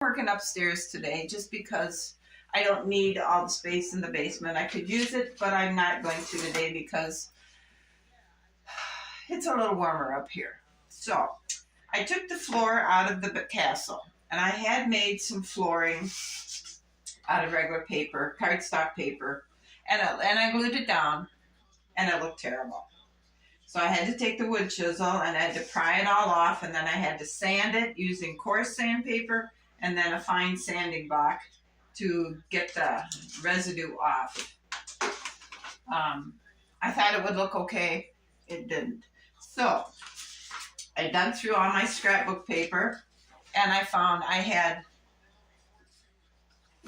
Working upstairs today just because I don't need all the space in the basement. I could use it, but I'm not going to today because it's a little warmer up here. So I took the floor out of the castle, and I had made some flooring out of regular paper, cardstock paper, and I glued it down, and it looked terrible. So I had to take the wood chisel and I had to pry it all off, and then I had to sand it using coarse sandpaper and then a fine sanding block to get the residue off. I thought it would look okay. It didn't. So I dug through all my scrapbook paper, and I found I had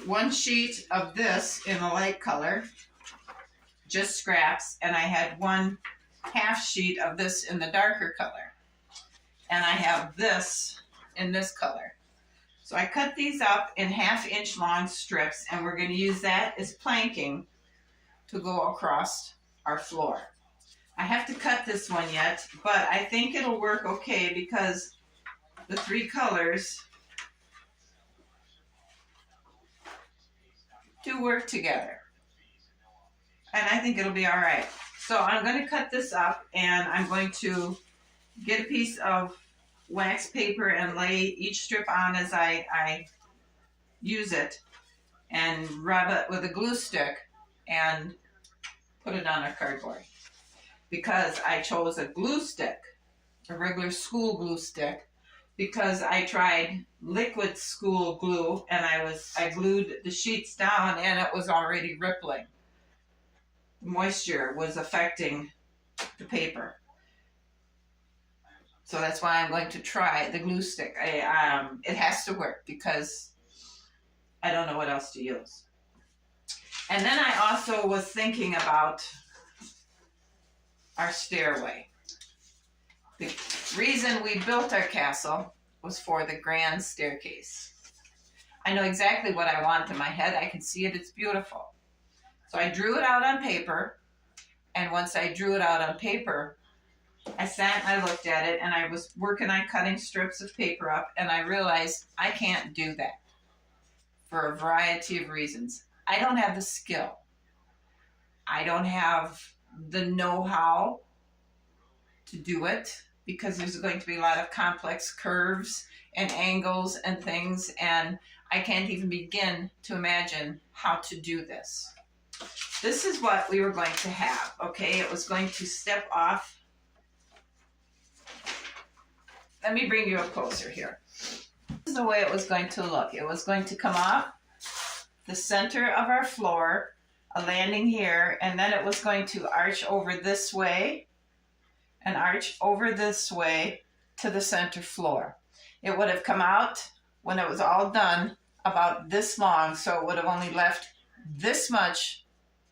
one sheet of this in a light color, just scraps, and I had one half sheet of this in the darker color, and I have this in this color. So I cut these up in 1/2 inch long strips, and we're going to use that as planking to go across our floor. I have to cut this one yet, but I think it'll work okay because the 3 colors do work together, and I think it'll be all right. So I'm going to cut this up, and I'm going to get a piece of wax paper and lay each strip on as I use it, and rub it with a glue stick and put it on our cardboard. Because I chose a glue stick, a regular school glue stick, because I tried liquid school glue and I glued the sheets down and it was already rippling. Moisture was affecting the paper. So that's why I'm going to try the glue stick. It has to work because I don't know what else to use. And then I also was thinking about our stairway. The reason we built our castle was for the grand staircase. I know exactly what I want in my head. I can see it. It's beautiful. So I drew it out on paper, and once I drew it out on paper, I sat and I looked at it, and I was working on cutting strips of paper up, and I realized I can't do that for a variety of reasons. I don't have the skill. I don't have the know-how to do it because there's going to be a lot of complex curves and angles and things, and I can't even begin to imagine how to do this. This is what we were going to have, okay? It was going to step off. Let me bring you up closer here. This is the way it was going to look. It was going to come off the center of our floor, a landing here, and then it was going to arch over this way and arch over this way to the center floor. It would have come out when it was all done about this long, so it would have only left this much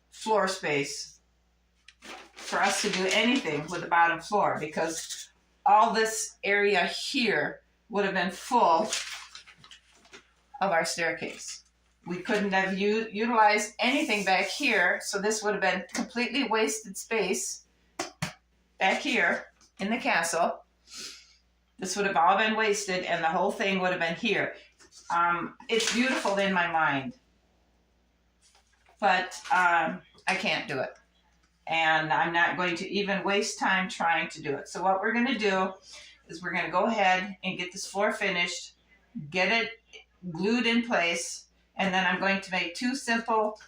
floor space for us to do anything with the bottom floor, because all this area here would have been full of our staircase. We couldn't have utilized anything back here, so this would have been completely wasted space back here in the castle. This would have all been wasted, and the whole thing would have been here. It's beautiful in my mind, but I can't do it. And I'm not going to even waste time trying to do it. So what we're going to do is we're going to go ahead and get this floor finished, get it glued in place, and then I'm going to make 2 simple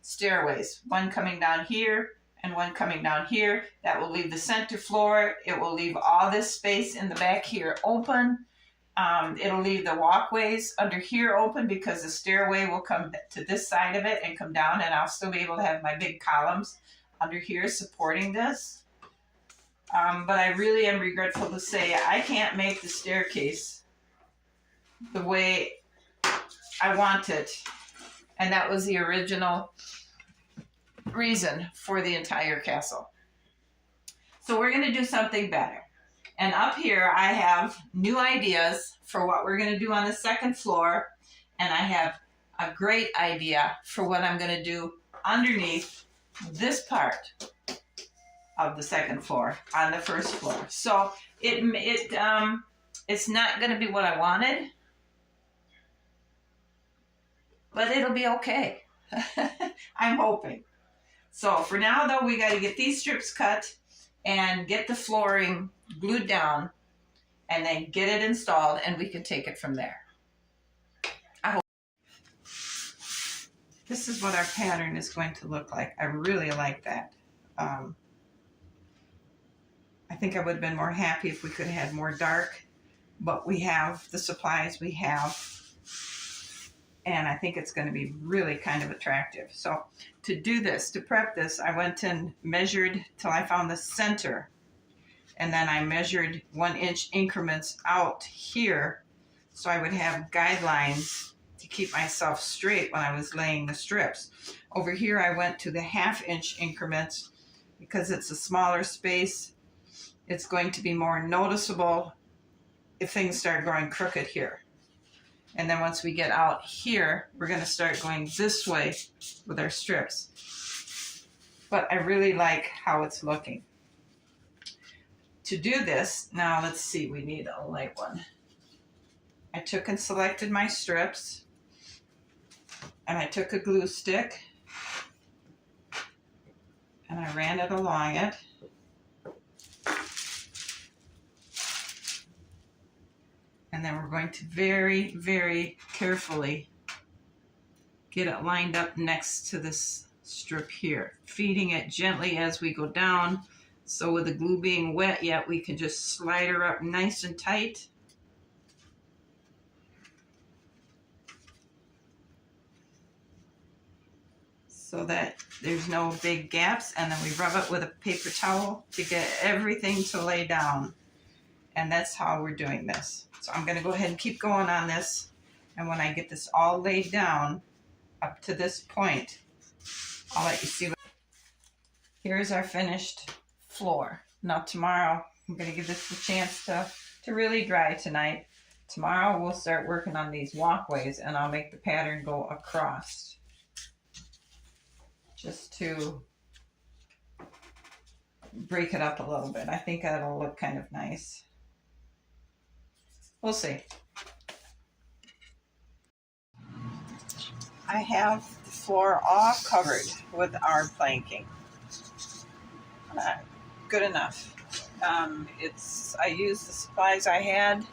stairways, one coming down here and one coming down here. That will leave the center floor. It will leave all this space in the back here open. It'll leave the walkways under here open because the stairway will come to this side of it and come down, and I'll still be able to have my big columns under here supporting this. But I really am regretful to say I can't make the staircase the way I want it. And that was the original reason for the entire castle. So we're going to do something better. And up here I have new ideas for what we're going to do on the second floor. And I have a great idea for what I'm going to do underneath this part of the second floor on the first floor. So it's not going to be what I wanted, but it'll be okay. I'm hoping. So for now though, we got to get these strips cut and get the flooring glued down and then get it installed, and we can take it from there. I hope. This is what our pattern is going to look like. I really like that. I think I would have been more happy if we could have had more dark, but we have the supplies we have, and I think it's going to be really kind of attractive. So to do this, to prep this, I went and measured till I found the center, and then I measured 1-inch increments out here so I would have guidelines to keep myself straight when I was laying the strips. Over here I went to the 1/2-inch increments because it's a smaller space. It's going to be more noticeable if things start going crooked here. And then once we get out here, we're going to start going this way with our strips. But I really like how it's looking. To do this, now let's see, we need a light one. I took and selected my strips, and I took a glue stick, and I ran it along it. And then we're going to very, very carefully get it lined up next to this strip here, feeding it gently as we go down. So with the glue being wet yet, we can just slide her up nice and tight. So that there's no big gaps, and then we rub it with a paper towel to get everything to lay down. And that's how we're doing this. So I'm going to go ahead and keep going on this. And when I get this all laid down up to this point, I'll let you see. Here's our finished floor. Now tomorrow, I'm going to give this a chance to really dry tonight. Tomorrow we'll start working on these walkways, and I'll make the pattern go across, just to break it up a little bit. I think that'll look kind of nice. We'll see. I have the floor all covered with our planking. Good enough. I used the supplies I had,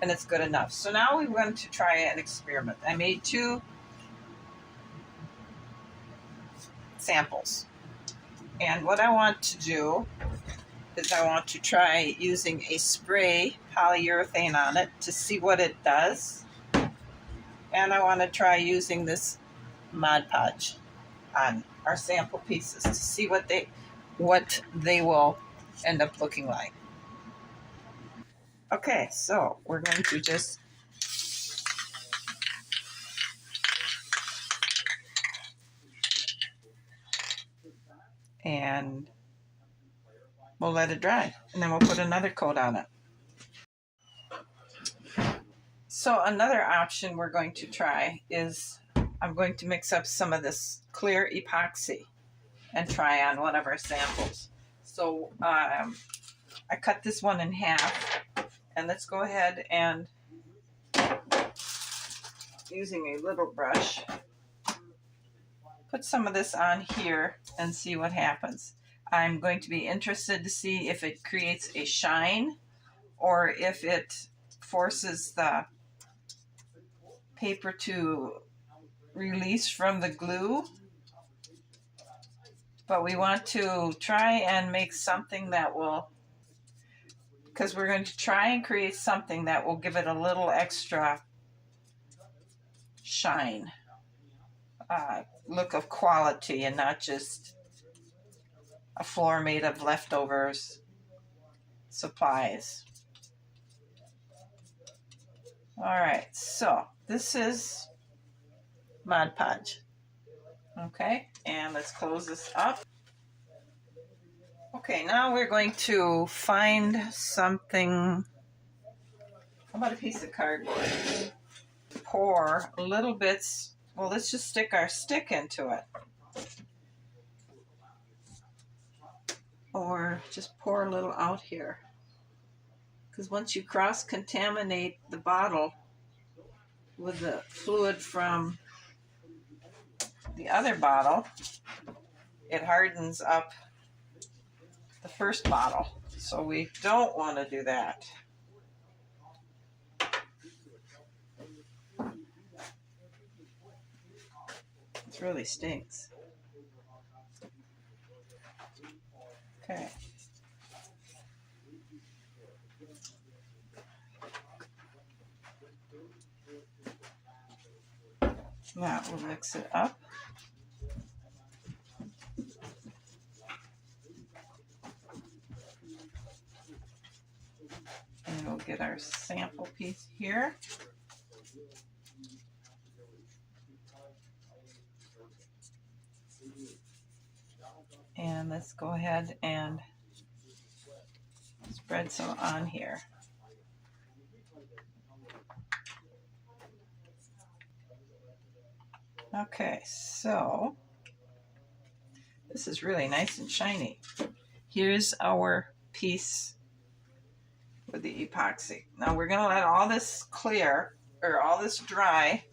and it's good enough. So now we want to try an experiment. I made 2 samples. And what I want to do is I want to try using a spray polyurethane on it to see what it does. And I want to try using this Mod Podge on our sample pieces to see what they will end up looking like. Okay, so we're going to just and we'll let it dry, and then we'll put another coat on it. So another option we're going to try is I'm going to mix up some of this clear epoxy and try on one of our samples. So I cut this one in half, and let's go ahead and, using a little brush, put some of this on here and see what happens. I'm going to be interested to see if it creates a shine or if it forces the paper to release from the glue. But we want to try and make something that will, because we're going to try and create something that will give it a little extra shine, look of quality, and not just a floor made of leftovers supplies. All right, so this is Mod Podge. Okay, and let's close this up. Okay, now we're going to find something. How about a piece of cardboard? Pour little bits. Well, let's just stick our stick into it. Or just pour a little out here. Because once you cross-contaminate the bottle with the fluid from the other bottle, it hardens up the first bottle. So we don't want to do that. It really stinks. Okay. Now we'll mix it up. And we'll get our sample piece here. And let's go ahead and spread some on here. Okay, so this is really nice and shiny. Here's our piece with the epoxy. Now we're going to let all this clear, or all this dry,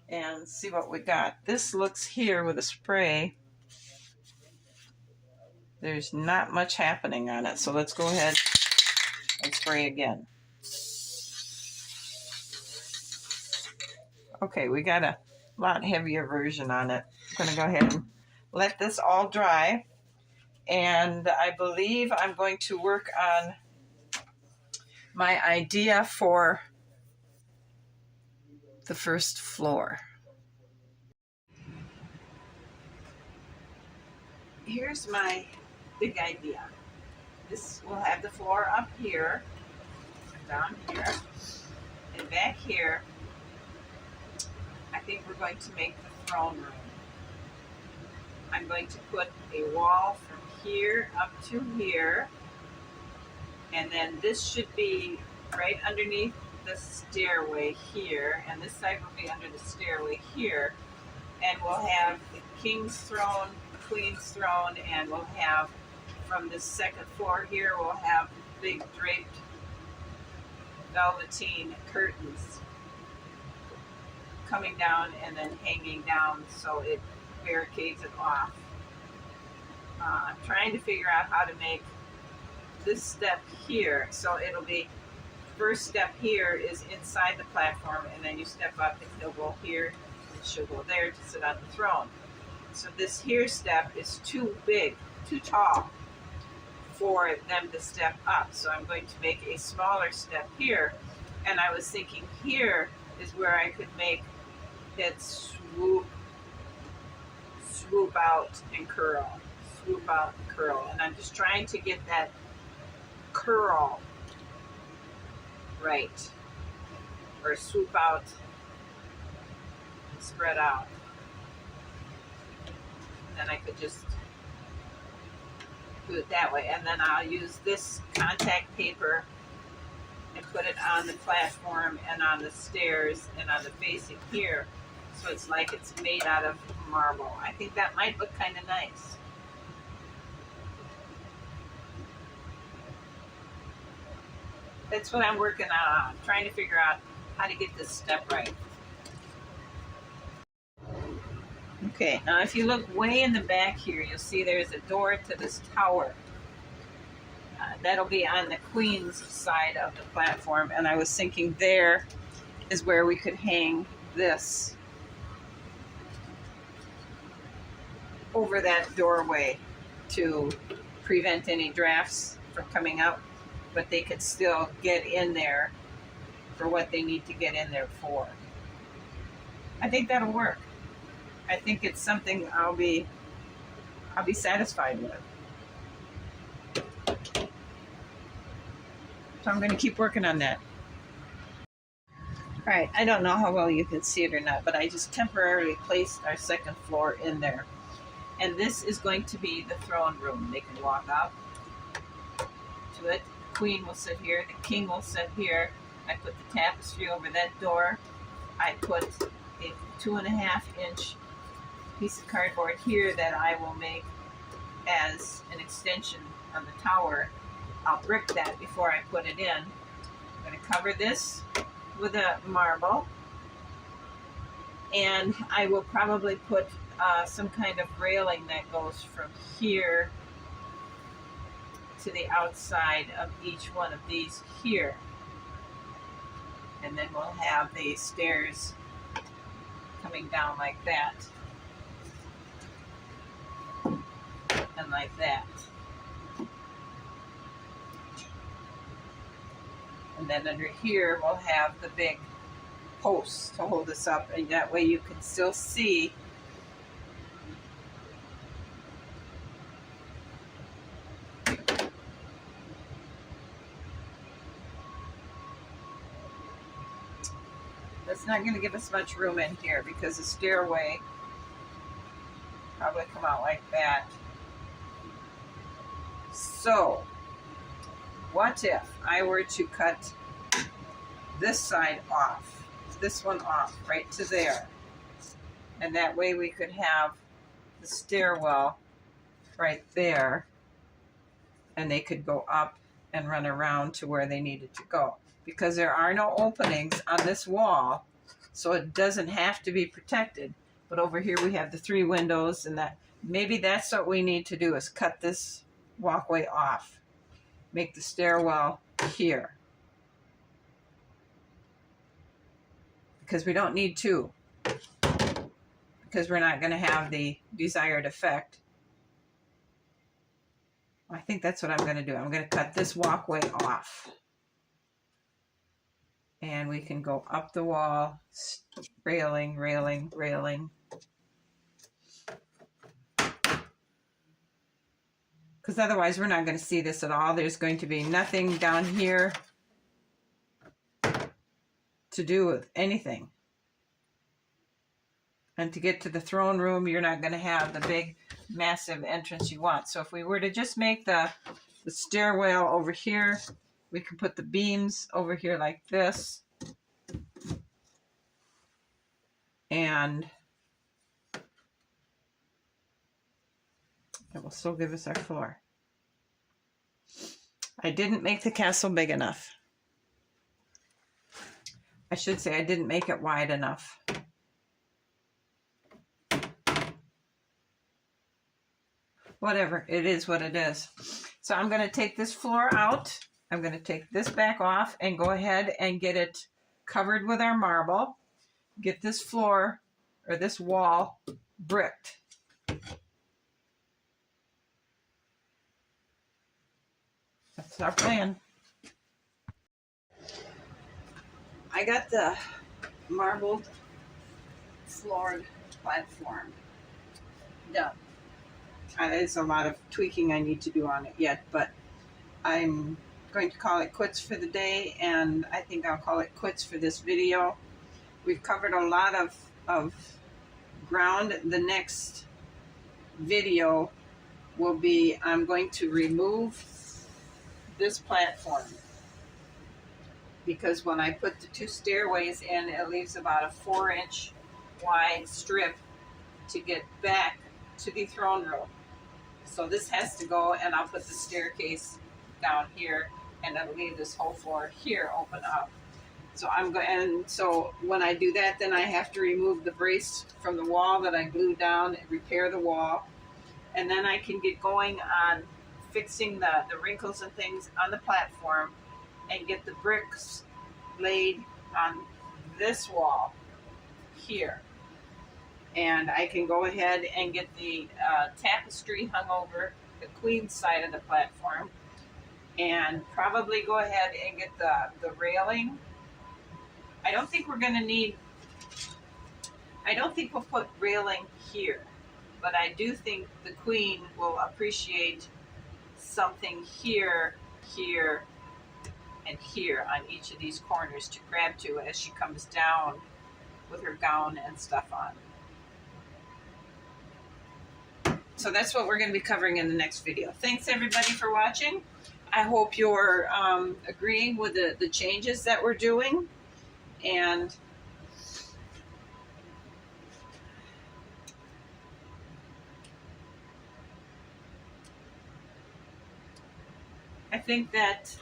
and see what we got. This looks here with a spray. There's not much happening on it, so let's go ahead and spray again. Okay, we got a lot heavier version on it. I'm going to go ahead and let this all dry, and I believe I'm going to work on my idea for the first floor. Here's my big idea. This will have the floor up here, down here, and back here. I think we're going to make the throne room. I'm going to put a wall from here up to here, and then this should be right underneath the stairway here, and this side will be under the stairway here, and we'll have the king's throne, queen's throne, and we'll have from this second floor here, we'll have big draped velveteen curtains coming down and then hanging down so it barricades it off. I'm trying to figure out how to make this step here, so it'll be, first step here is inside the platform, and then you step up and he'll go here and she'll go there to sit on the throne. So this here step is too big, too tall for them to step up, so I'm going to make a smaller step here, and I was thinking here is where I could make it swoop out and curl, swoop out and curl, and I'm just trying to get that curl right, or swoop out and spread out. And then I could just do it that way, and then I'll use this contact paper and put it on the platform and on the stairs and on the facing here, so it's like it's made out of marble. I think that might look kind of nice. That's what I'm working on. I'm trying to figure out how to get this step right. Okay, now if you look way in the back here, you'll see there's a door to this tower. That'll be on the queen's side of the platform, and I was thinking there is where we could hang this over that doorway to prevent any drafts from coming up, but they could still get in there for what they need to get in there for. I think that'll work. I think it's something I'll be satisfied with. So I'm going to keep working on that. All right, I don't know how well you can see it or not, but I just temporarily placed our second floor in there. And this is going to be the throne room. They can walk up to it. The queen will sit here. The king will sit here. I put the tapestry over that door. I put a 2.5-inch piece of cardboard here that I will make as an extension of the tower. I'll brick that before I put it in. I'm going to cover this with a marble, And I will probably put some kind of railing that goes from here to the outside of each one of these here. And then we'll have the stairs coming down like that. And like that. And then under here we'll have the big posts to hold us up, and that way you can still see that's not going to give us much room in here because the stairway probably come out like that. So what if I were to cut this side off, this one off right to there, and that way we could have the stairwell right there, and they could go up and run around to where they needed to go, because there are no openings on this wall, so it doesn't have to be protected. But over here we have the 3 windows, and that maybe that's what we need to do, is cut this walkway off, make the stairwell here, because we don't need 2, because we're not going to have the desired effect. I think that's what I'm going to do. I'm going to cut this walkway off, and we can go up the wall, railing, railing, railing. Because otherwise we're not going to see this at all. There's going to be nothing down here to do with anything. And to get to the throne room, you're not going to have the big, massive entrance you want. So if we were to just make the stairwell over here, we can put the beams over here like this. And it will still give us our floor. I didn't make the castle big enough. I should say I didn't make it wide enough. Whatever, it is what it is. So I'm going to take this floor out. I'm going to take this back off and go ahead and get it covered with our marble. Get this floor, or this wall, bricked. That's our plan. I got the marbled floored platform done. There's a lot of tweaking I need to do on it yet, but I'm going to call it quits for the day, and I think I'll call it quits for this video. We've covered a lot of ground. The next video will be, I'm going to remove this platform, because when I put the 2 stairways in, it leaves about a 4-inch wide strip to get back to the throne room. So this has to go, and I'll put the staircase down here, and it'll leave this whole floor here open up. So so when I do that, then I have to remove the brace from the wall that I glued down and repair the wall. And then I can get going on fixing the wrinkles and things on the platform, and get the bricks laid on this wall here. And I can go ahead and get the tapestry hung over the queen side of the platform, and probably go ahead and get the railing. I don't think we're going to need, I don't think we'll put railing here, but I do think the queen will appreciate something here, here, and here on each of these corners to grab to as she comes down with her gown and stuff on. So that's what we're going to be covering in the next video. Thanks everybody for watching. I hope you're agreeing with the changes that we're doing. And I think that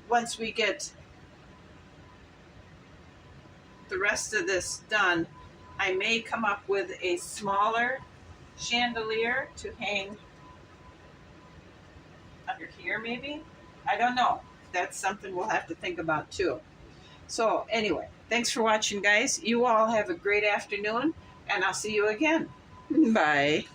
once we get get the rest of this done, I may come up with a smaller chandelier to hang under here maybe. I don't know. That's something we'll have to think about too. So anyway, thanks for watching, guys. You all have a great afternoon, and I'll see you again. Bye.